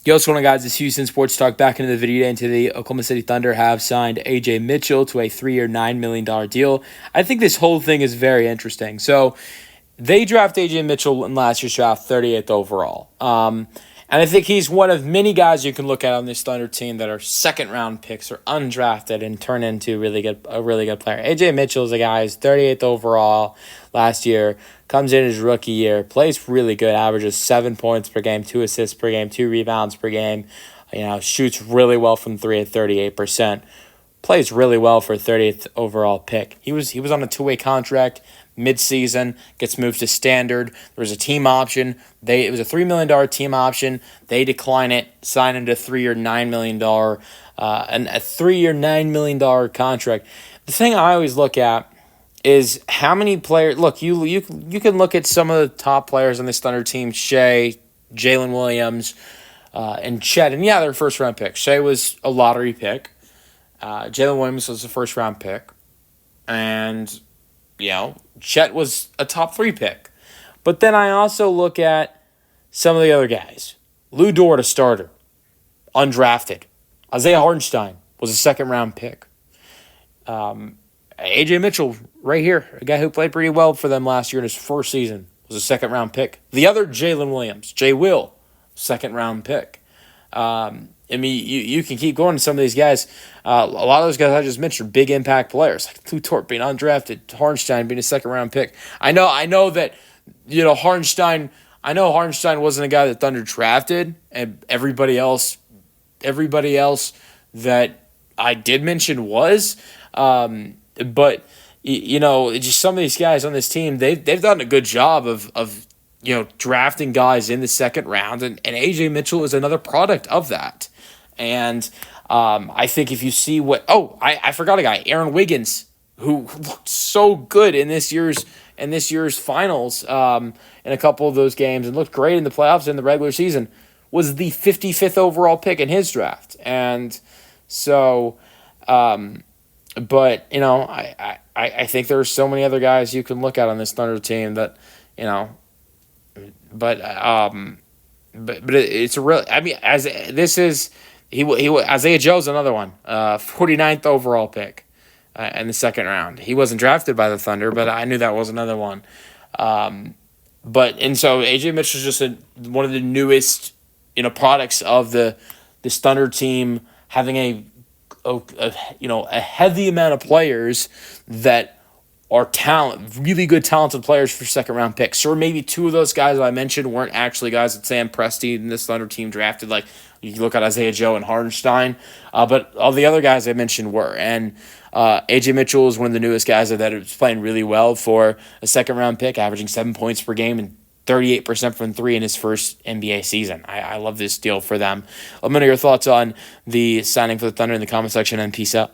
Yo, what's going on, guys? It's Houston Sports Talk back into the video today. The Oklahoma City Thunder have signed Ajay Mitchell to a 3-year, $9 million deal. I think this whole thing is very interesting. So they draft Ajay Mitchell in last year's draft, 38th overall. And I think he's one of many guys you can look at on this Thunder team that are second-round picks or undrafted and turn into a really good player. Ajay Mitchell is a guy who's 38th overall last year, comes in his rookie year, plays really good, averages 7 points per game, 2 assists per game, 2 rebounds per game. Shoots really well from three at 38%. Plays really well for a 30th overall pick. He was on a two-way contract mid-season, gets moved to standard. There was a team option. It was a $3 million team option. They decline it, sign him to a 3-year, $9 million, and a 3-year, $9 million contract. The thing I always look at is how many players. Look, you can look at some of the top players on this Thunder team: Shea, Jalen Williams, and Chet. And yeah, they're first-round picks. Shea was a lottery pick. Jalen Williams was a first-round pick. And Chet was a top 3 pick. But then I also look at some of the other guys. Lou Dort, a starter, undrafted. Isaiah Hartenstein was a second-round pick. Ajay Mitchell, right here, a guy who played pretty well for them last year in his first season, was a second-round pick. The other Jalen Williams, Jay Will, second-round pick. You can keep going to some of these guys. A lot of those guys I just mentioned are big impact players, like Lou Dort being undrafted, Hartenstein being a second-round pick. I know that Hartenstein. I know Hartenstein wasn't a guy that Thunder drafted, and everybody else that I did mention was. But just some of these guys on this team, they've done a good job of drafting guys in the second round, and Ajay Mitchell is another product of that. And I think if you see I forgot a guy, Aaron Wiggins, who looked so good in this year's finals, in a couple of those games, and looked great in the playoffs in the regular season, was the 55th overall pick in his draft. And so, but I think there are so many other guys you can look at on this Thunder team that But it's a real. I mean, Isaiah Joe's another one, 49th overall pick, in the second round. He wasn't drafted by the Thunder, but I knew that was another one. So Ajay Mitchell is just one of the newest products of this Thunder team, having a heavy amount of players that are really good talented players for second-round picks. Sure, maybe 2 of those guys I mentioned weren't actually guys that Sam Presti and this Thunder team drafted. Like, you can look at Isaiah Joe and Hartenstein, but all the other guys I mentioned were. And Ajay Mitchell is one of the newest guys that is playing really well for a second-round pick, averaging 7 points per game and 38% from 3 in his first NBA season. I love this deal for them. Let me know your thoughts on the signing for the Thunder in the comment section, and peace out.